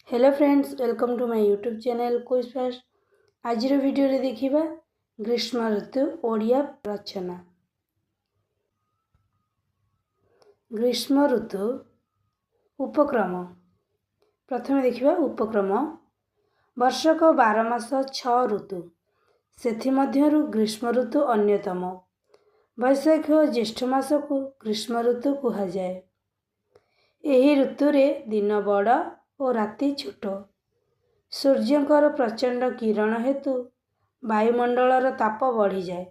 Hello friends, welcome to my YouTube channel quiz fast. आज video रे देखिबा ग्रीष्म ऋतु ओडिया रचना। ग्रीष्म ऋतु उपक्रम। प्रथम देखिबा उपक्रम। वर्षक 12 मास 6 ऋतु, सेथि मध्यरु ग्रीष्म ऋतु अन्यतम। वैशाख और ज्येष्ठ मास को ग्रीष्म ऋतु कहा जाए। एही ऋतु रे दिन बड़ और राति छोट। सूर्यंकर प्रचंड किरण हेतु वायुमंडलर ताप बढ़ी जाए।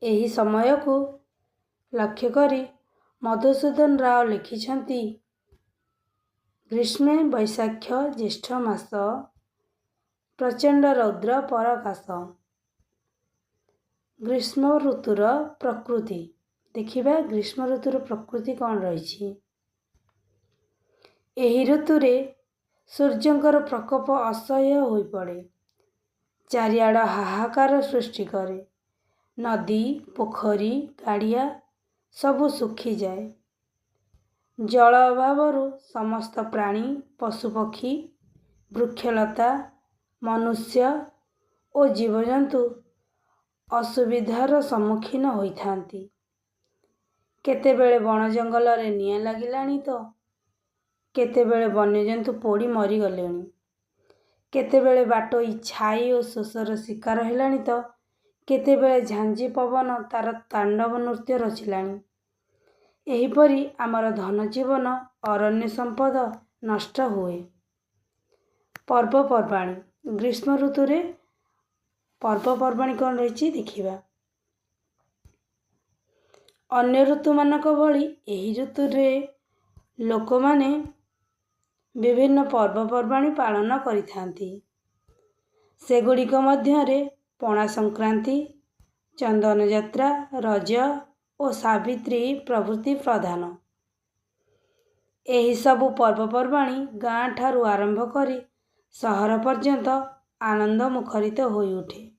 एही समय को लक्ष्य करी मधुसूदन राव लिखिछंती, ग्रीष्मे वैशाख ज्येष्ठ मास प्रचंड रौद्र परकाश। ग्रीष्म ऋतुर प्रकृति देखिबा। ग्रीष्म ऋतुर प्रकृति कौन रही। एही ऋतुरे सूर्यंकर प्रकोप असह्य होई पड़े। चारिआड हाहाकार सृष्टि करे। नदी पोखरी गाड़िया सबु सुखी जाए। जल अभावरु समस्त प्राणी पशुपक्षी वृक्षलता मनुष्य और जीवजंतु असुविधार सम्मुखीन होइथांती। केतेबेले बण जंगल रे निआं लागिलाणी तो केतेबेले वन्यजंतु पोड़ी मरी गलेणी। केतेबेले बाटोई छाई और शोषर शिकार हेलाणी तो केतेबेले झांझी पवन तार तांडव नृत्य रचिलाणी। एहीपरि आमर धन जीवन अरण्य संपद नष्ट हुए। पर्वपर्वाणी ग्रीष्म ऋतुरे पर्वपर्वाणी कौन रही देखिबा। अन्य ऋतु मानक भली एही ऋतुरे लोक माने विभिन्न पर्वपर्वाणी पालन करिथांती। सेगुड़िक मध्यरे पणा संक्रांति, चंदन यात्रा, रज और सावित्री प्रभृति प्रधान। एही सबु पर्वपर्वाणी गाँ ठारू आरंभ करी सहर पर्यंत आनंद मुखरित होई उठे।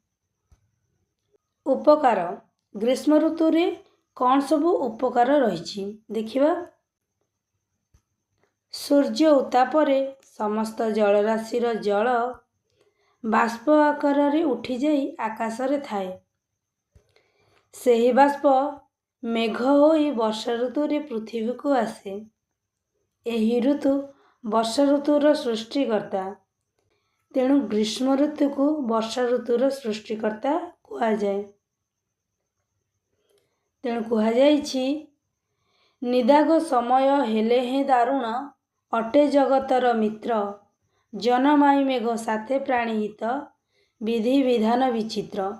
उपकार ग्रीष्म ऋतु रे कौन सबु उपकार रही देखिबा। सूर्य उतापरे समस्त जलराशिर जल बाष्प आकार रे उठी जाई आकाश रे थाए। सेही बाष्प मेघ होई वर्षा ऋतु रे पृथ्वी को आसे। एही ऋतु वर्षा ऋतुर सृष्टिकर्ता। तेणु ग्रीष्म ऋतु को वर्षा ऋतुर सृष्टिकर्ता कहा जाए। तेणु कहा जाइछि, निदाग समय हेले हे दारुण अटे जगतर मित्र। जनमाई मेघ साथे प्राणी हित विधि विधान विचित्र।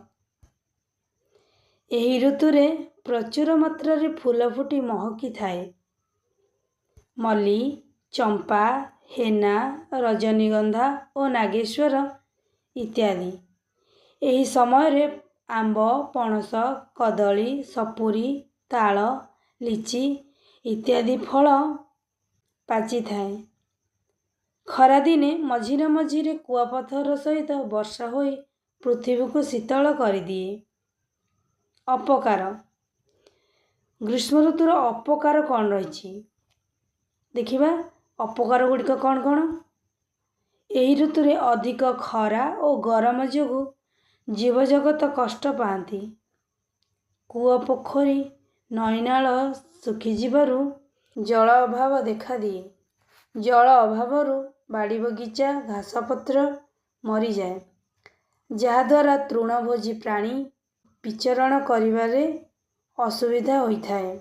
एही ऋतुरे प्रचुर मात्रा फूल फुटी महकी थाए। मल्ली चंपा हेना रजनीगंधा और नागेश्वर इत्यादि। एही समय रे आंब पणस कदली सपुरी ताल लिची इत्यादि फल पाची थाए। खरा दिने मझिरे मझिरे कुआपथर सहित वर्षा होई पृथ्वी को शीतल कर दिए। अपकार ग्रीष्म ऋतुर अपकार कौन रही देखिबा। अपकार गुड़िक कौन कौन। एही ऋतुरे अधिक खरा और गरम जोगु जीवजगत कष्ट पाती। कूआ पोखरी नईनाल सुखी जीवरु जल अभाव देखा दिए। जल अभावरु बाड़ी बगीचा घासपत्र मरी जाए, जहाद्वारा तृणभोजी प्राणी विचरण करिबारे असुविधा होइथाए।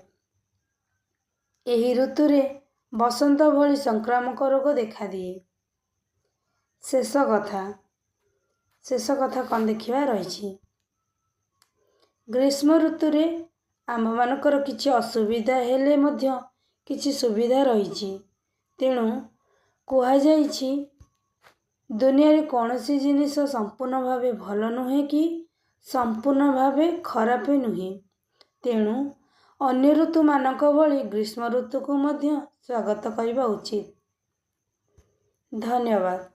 एही ऋतुरे बसंत भली संक्रामक रोग देखा दिए। शेष कथा कौन देखिबा रही। ग्रीष्म ऋतुरे आम्भ मानकर किछि असुविधा हेले मध्य किछि सुविधा रही। तेणु कहा जाइछि, दुनिया रे कौनसी जिनिस संपूर्ण भावे भल नुहे कि संपूर्ण भावे खराप नुहे। तेणु अन्य ऋतु मानक भली ग्रीष्म ऋतु को मध्य स्वागत करिबा उचित। धन्यवाद।